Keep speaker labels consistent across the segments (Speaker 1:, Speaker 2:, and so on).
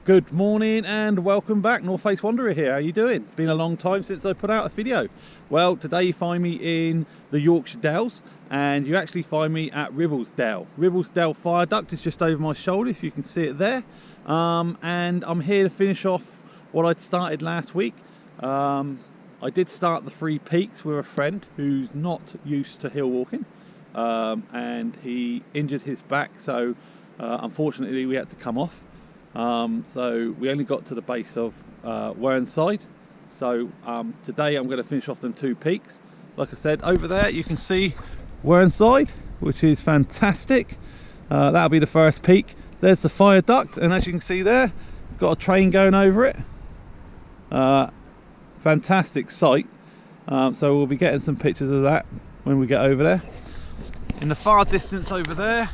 Speaker 1: Good morning and welcome back. North Face Wanderer here. How you doing? It's been a long time since I put out a video. Well, today you find me in the Yorkshire Dales, and you actually find me at Ribblesdale. Ribblesdale Viaduct is just over my shoulder, if you can see it there. And I'm here to finish off what I'd started last week. I did start the 3 peaks with a friend who's not used to hill walking, and he injured his back, so unfortunately we had to come off. So we only got to the base of Whernside. So today I'm going to finish off them 2 peaks. Like I said, over there you can see Whernside, which is fantastic. That'll be the first peak. There's the viaduct, and as you can see there, got a train going over it. Fantastic sight. So we'll be getting some pictures of that when we get over there. In the far distance over there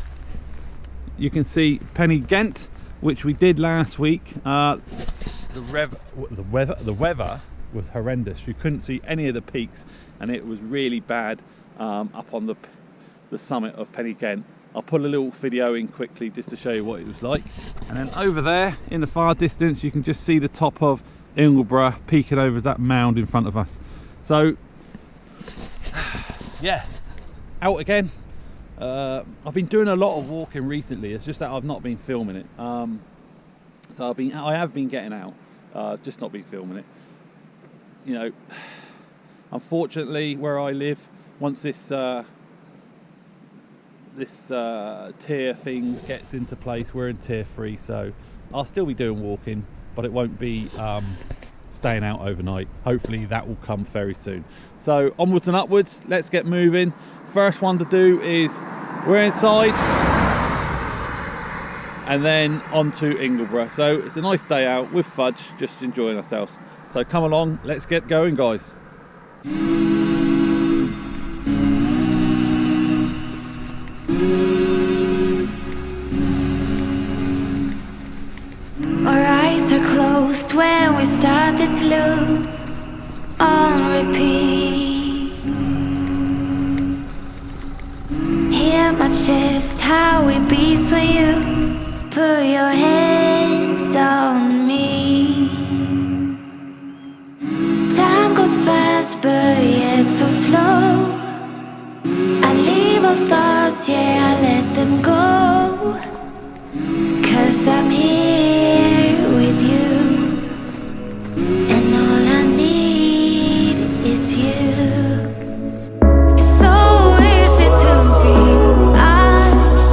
Speaker 1: you can see Pen-y-ghent, which we did last week. The weather was horrendous. You couldn't see any of the peaks, and it was really bad up on the summit of Pen-y-ghent. I'll put a little video in quickly just to show you what it was like. And then over there in the far distance you can just see the top of Ingleborough peeking over that mound in front of us. So yeah, out again. I've been doing a lot of walking recently. It's just that I've not been filming it. So I have been getting out, just not been filming it. You know, unfortunately, where I live, once this tier thing gets into place, we're in tier 3. So I'll still be doing walking, but it won't be staying out overnight. Hopefully that will come very soon. So onwards and upwards, let's get moving. First one to do is Whernside, and then on to Ingleborough. So it's a nice day out with fudge, just enjoying ourselves. So come along, let's get going, guys.
Speaker 2: Our eyes are closed when we start this loop on repeat. Hear my chest, how it beats when you put your hands on me. Time goes fast, but yet so slow. I leave all thoughts, yeah, I let them go. 'Cause I'm here with you, and all I need is you. It's so easy to be us.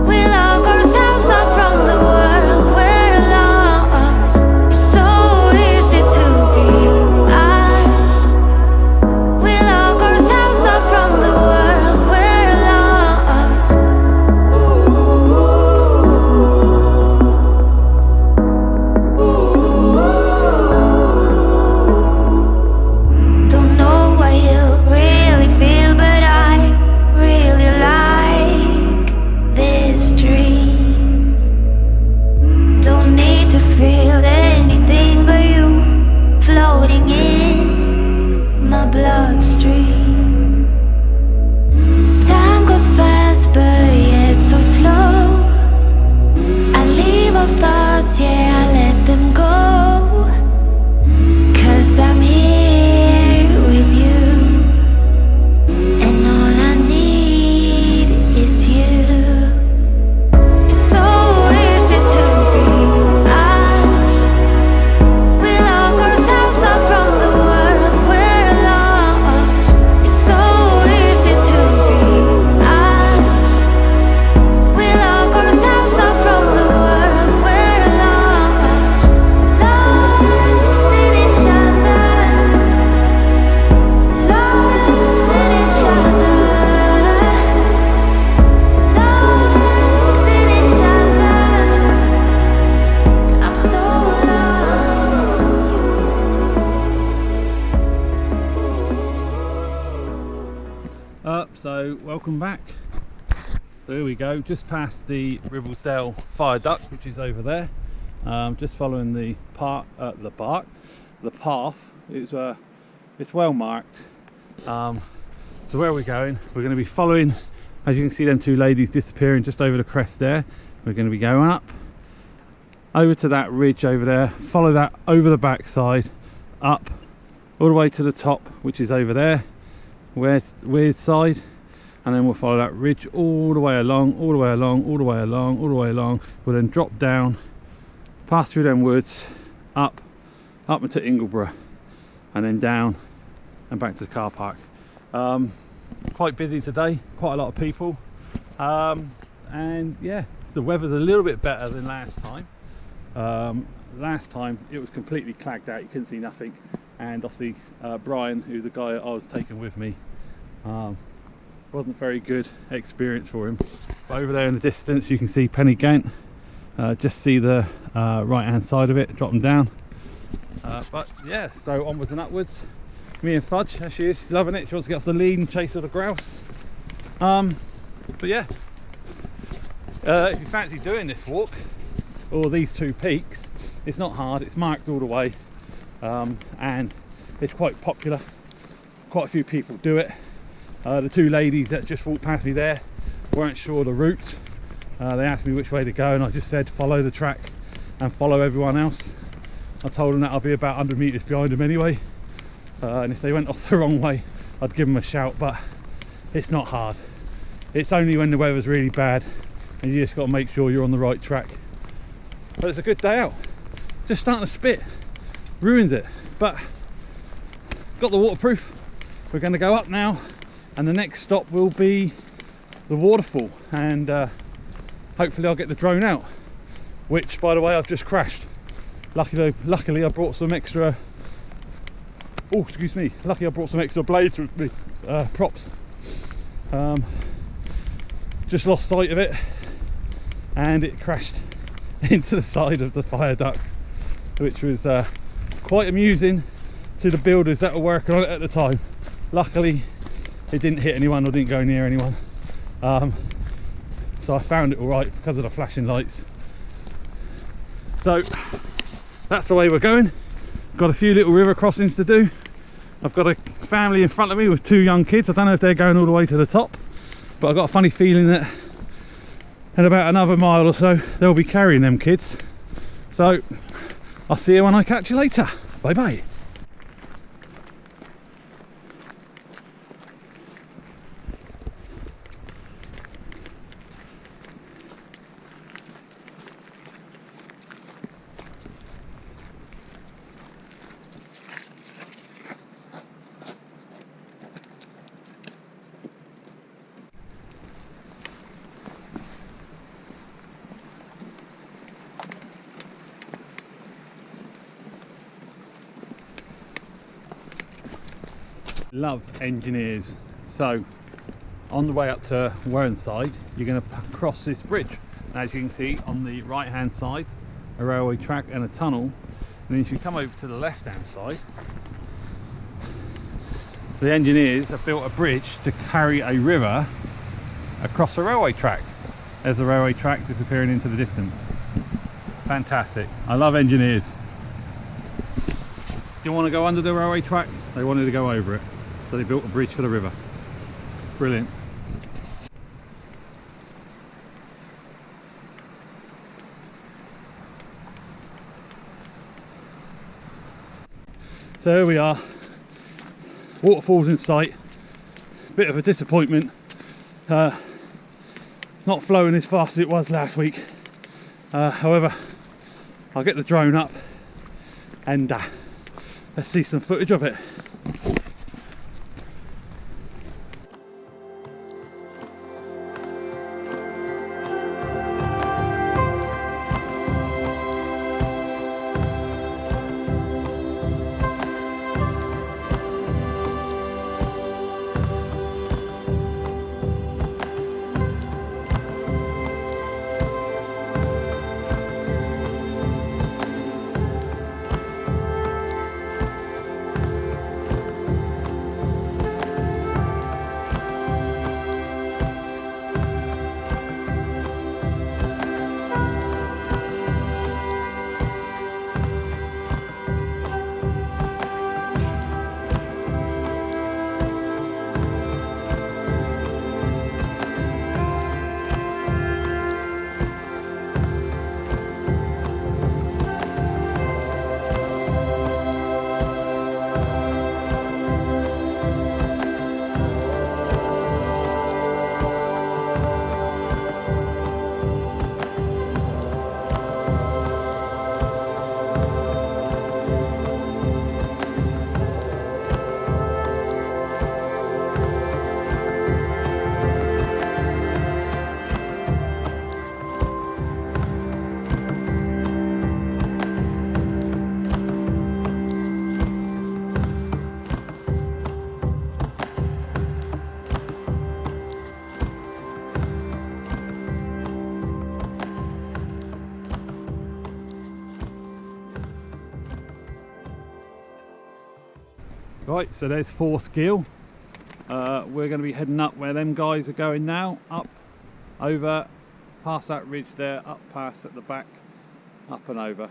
Speaker 2: We lock ourselves up from the world we're lost. It's so easy to be us. We lock ourselves up from the world we're lost. Don't know what you really feel, but I really like this dream. Don't need to feel anything but you floating in my bloodstream. Time goes fast, but yet so slow. I leave all thoughts, yeah, I let them go. 'Cause I'm here with you, and all I need is you. It's so easy to be us. We lock ourselves up from the world we're lost. It's so easy to be us. We lock ourselves up from the world we're lost. Lost in each other. Lost in each other. Lost in each other. I'm so lost in you.
Speaker 1: So welcome back. So here we go, just past the Ribblesdale Viaduct, which is over there. Just following the path. It's well marked. So where are we going? We're going to be following, as you can see, them 2 ladies disappearing just over the crest there. We're going to be going up over to that ridge over there, follow that over the backside, up all the way to the top, which is over there, Whernside, and then we'll follow that ridge all the way along, all the way along, all the way along, all the way along. We'll then drop down, pass through them woods, up into Ingleborough, and then down and back to the car park. Quite busy today, quite a lot of people, and yeah, the weather's a little bit better than last time. Last time it was completely clagged out, you couldn't see nothing, and obviously Brian, who's the guy I was taking with me, wasn't very good experience for him. But over there in the distance you can see Pen-y-ghent, just see the right hand side of it, drop them down. But yeah, so onwards and upwards. Me and Fudge, there she is, she's loving it, she wants to get off the lead and chase all the grouse. But yeah, if you fancy doing this walk, or these two peaks, it's not hard, it's marked all the way, and it's quite popular. Quite a few people do it. The two ladies that just walked past me there weren't sure the route. They asked me which way to go, and I just said follow the track and follow everyone else. I told them that I'll be about 100 metres behind them anyway, and if they went off the wrong way I'd give them a shout, but it's not hard. It's only when the weather's really bad and you just got to make sure you're on the right track. But it's a good day out. Just starting to spit, ruins it, but got the waterproof. We're going to go up now, and the next stop will be the waterfall, and hopefully I'll get the drone out, which by the way I've just crashed. Luckily I brought some extra, luckily I brought some extra blades with me, props. Just lost sight of it and it crashed into the side of the fire duct, which was quite amusing to the builders that were working on it at the time. Luckily it didn't hit anyone or didn't go near anyone, so I found it all right because of the flashing lights. So that's the way we're going. Got a few little river crossings to do. I've got a family in front of me with two young kids. I don't know if they're going all the way to the top, but I've got a funny feeling that in about another mile or so they'll be carrying them kids. So I'll see you when I catch you later. Bye bye. Love engineers. So on the way up to Whernside you're going to cross this bridge, and as you can see on the right hand side a railway track and a tunnel, and then if you come over to the left hand side the engineers have built a bridge to carry a river across a railway track. There's the railway track disappearing into the distance. Fantastic. I love engineers. Do you want to go under the railway track? They wanted to go over it, so they built a bridge for the river. Brilliant. So here we are, waterfalls in sight. Bit of a disappointment, not flowing as fast as it was last week. However, I'll get the drone up and let's see some footage of it. Right, so there's Force Gill. We're going to be heading up where them guys are going now, up over past that ridge there, up past at the back, up and over.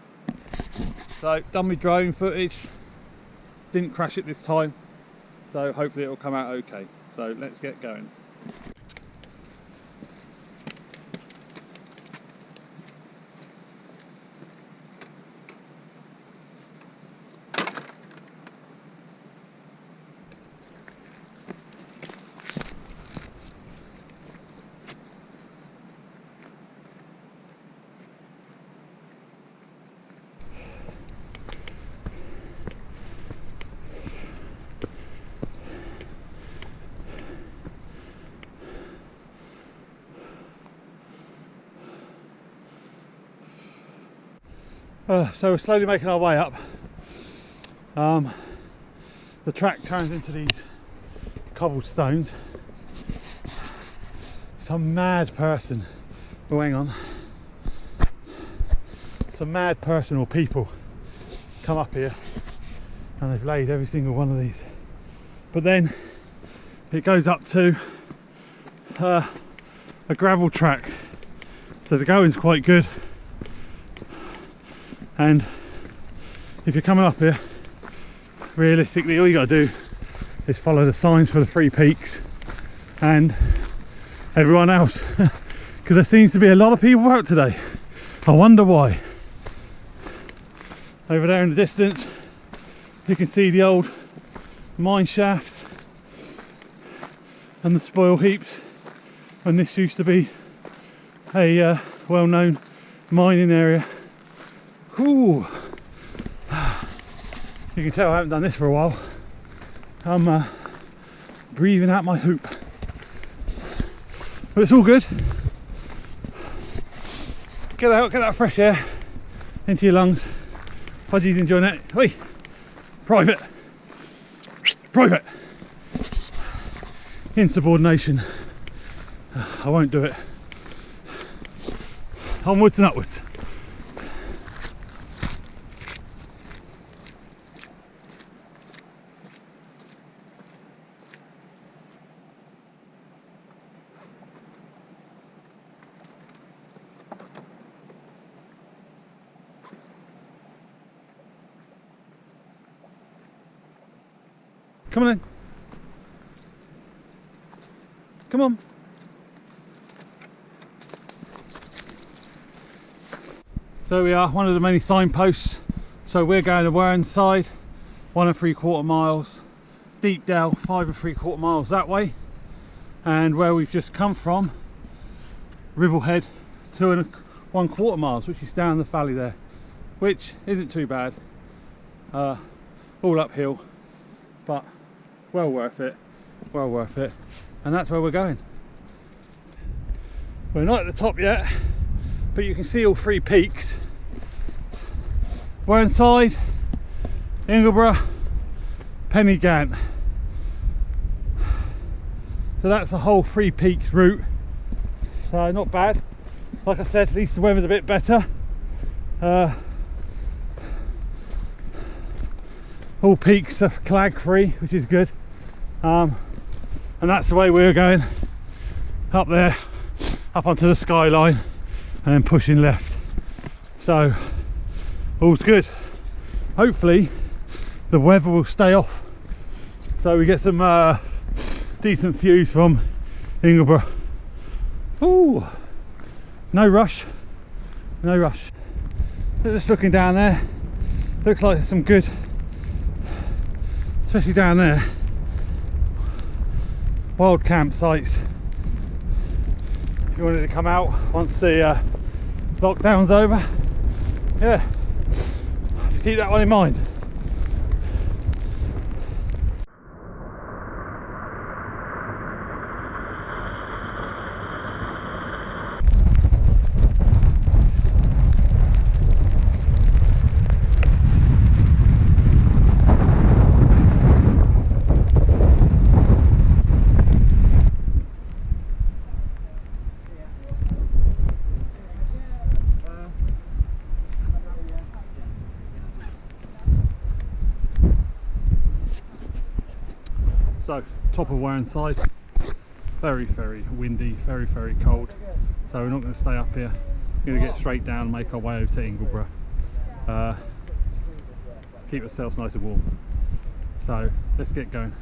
Speaker 1: So done with drone footage, didn't crash it this time, so hopefully it will come out okay. So let's get going. So we're slowly making our way up. The track turns into these cobblestones. Some mad person, oh hang on, some mad person or people come up here and they've laid every single one of these. But then it goes up to a gravel track, so the going's quite good. And if you're coming up here, realistically all you got to do is follow the signs for the 3 peaks and everyone else, because there seems to be a lot of people out today. I wonder why. Over there in the distance you can see the old mine shafts and the spoil heaps, and this used to be a well-known mining area. Ooh. You can tell I haven't done this for a while. I'm breathing out my hoop, but it's all good. Get out, get that fresh air into your lungs. Fudgy's enjoying it. Oi, private, private. Insubordination. I won't do it. Onwards and upwards. Come on in. Come on. So we are one of the many signposts. So we're going to Whernside, 1 3/4 miles. Deep Dale, 5 3/4 miles that way. And where we've just come from, Ribblehead, 2 1/4 miles, which is down the valley there, which isn't too bad. All uphill, but well worth it, well worth it. And that's where we're going. We're not at the top yet, but you can see all 3 peaks. Whernside, Ingleborough, Pen-y-ghent. So that's the whole 3 peaks route. So not bad. Like I said, at least the weather's a bit better. All peaks are clag free, which is good. And that's the way we're going, up there, up onto the skyline, and then pushing left. So all's good. Hopefully the weather will stay off, so we get some decent views from Ingleborough. Ooh, no rush, no rush. Just looking down there, looks like there's some good, especially down there, wild campsites. If you wanted to come out once the lockdown's over, yeah, keep that one in mind. So, top of Whernside, very windy, very cold. So we're not going to stay up here. We're going to get straight down and make our way over to Ingleborough. Keep ourselves nice and warm. So let's get going.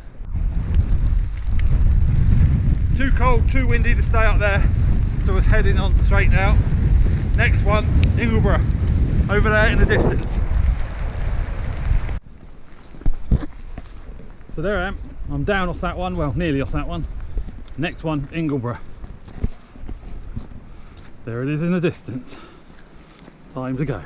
Speaker 1: Too cold, too windy to stay up there. So we're heading on straight now. Next one, Ingleborough, over there in the distance. So there I am. I'm down off that one, well, nearly off that one. Next one, Ingleborough. There it is in the distance. Time to go.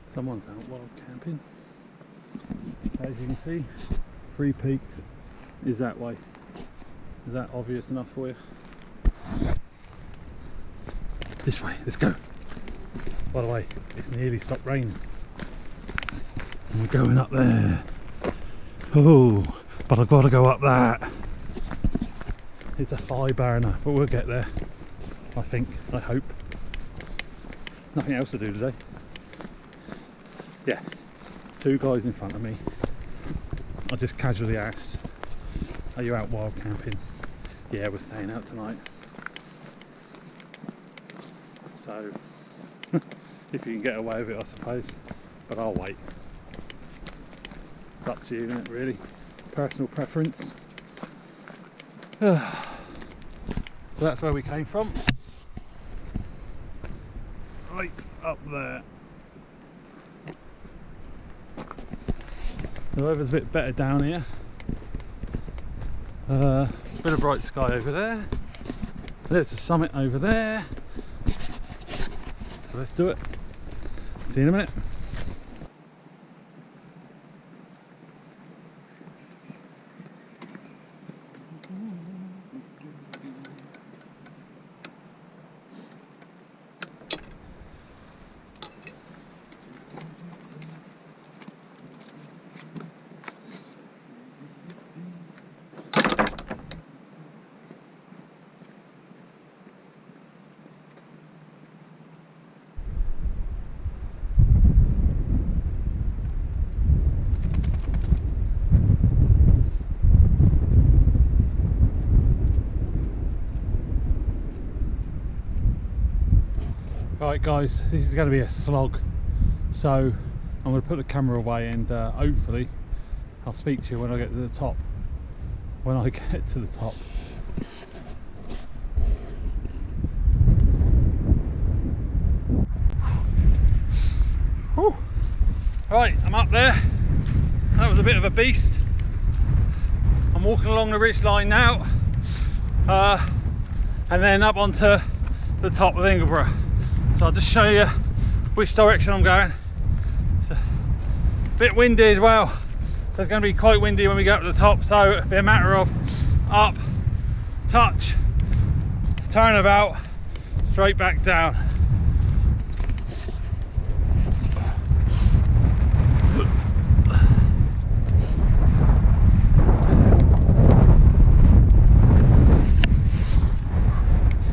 Speaker 1: Someone's out wild camping. As you can see, Three Peaks is that way. Is that obvious enough for you? This way, let's go. By the way, it's nearly stopped raining. And we're going up there. Oh, but I've got to go up that. It's a 5-burner, but we'll get there. I think, I hope. Nothing else to do today. Yeah, 2 guys in front of me. I just casually asked, are you out wild camping? Yeah, we're staying out tonight. So, if you can get away with it, I suppose, but I'll wait. It's up to you, isn't it, really? Personal preference. So that's where we came from. Right up there. The weather's a bit better down here. Bit of bright sky over there. There's the summit over there. So let's do it. See you in a minute. Right guys, this is going to be a slog, so I'm going to put the camera away and hopefully I'll speak to you when I get to the top. When I get to the top. Whew. Right, I'm up there. That was a bit of a beast. I'm walking along the ridge line now, and then up onto the top of Ingleborough. So I'll just show you which direction I'm going. It's a bit windy as well. So it's going to be quite windy when we get up to the top. So it'll be a matter of up, touch, turn about, straight back down.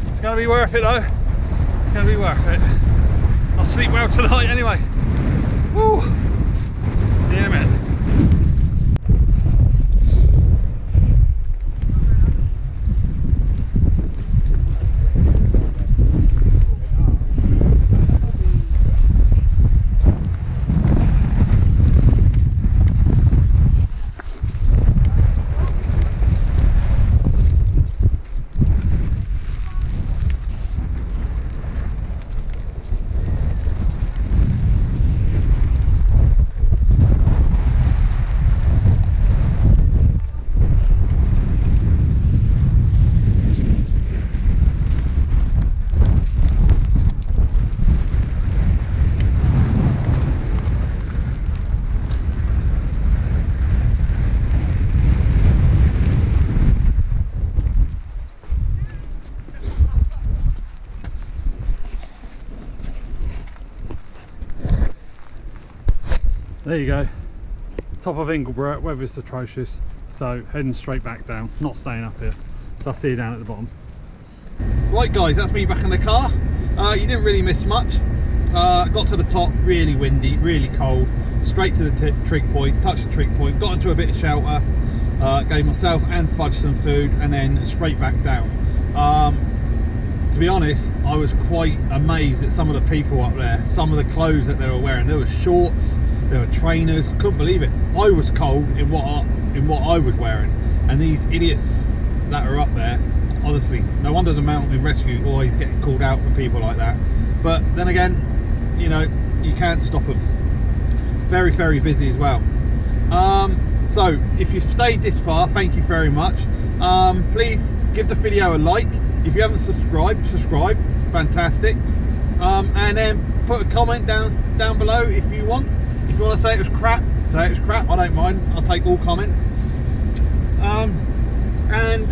Speaker 1: It's going to be worth it though. It's going to be worth it. I'll sleep well tonight anyway. Woo! See you in a minute. There you go, top of Ingleborough. Weather's atrocious, so heading straight back down, not staying up here. So So I'll see you down at the bottom. Right guys, that's me back in the car. You didn't really miss much. Got to the top, really windy, really cold. Straight to the trig point, touched the trig point, got into a bit of shelter, gave myself and Fudge some food, and then straight back down. To be honest, I was quite amazed at some of the people up there, some of the clothes that they were wearing. There were shorts, there were trainers. I couldn't believe it. I was cold in what I was wearing, and these idiots that are up there, honestly, no wonder the mountain rescue always getting called out for people like that. But then again, you know, you can't stop them. Very, very busy as well. So if you've stayed this far, thank you very much. Please give the video a like. If you haven't subscribed, subscribe. Fantastic. And then put a comment down below if you want. If you want to say it was crap, say it was crap. I don't mind. I'll take all comments. And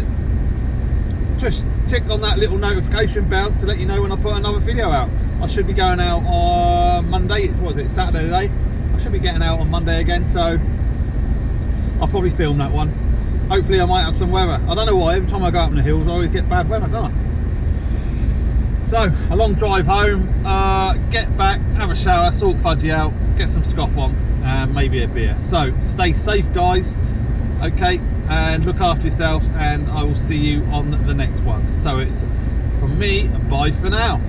Speaker 1: just tick on that little notification bell to let you know when I put another video out. I should be going out on Monday. What is it? Saturday today. I should be getting out on Monday again, so I'll probably film that one. Hopefully I might have some weather. I don't know why, every time I go up in the hills I always get bad weather, don't I? So, a long drive home, get back, have a shower, sort Fudgy out, get some scoff on, and maybe a beer. So, stay safe guys, okay, and look after yourselves, and I will see you on the next one. So it's from me, bye for now.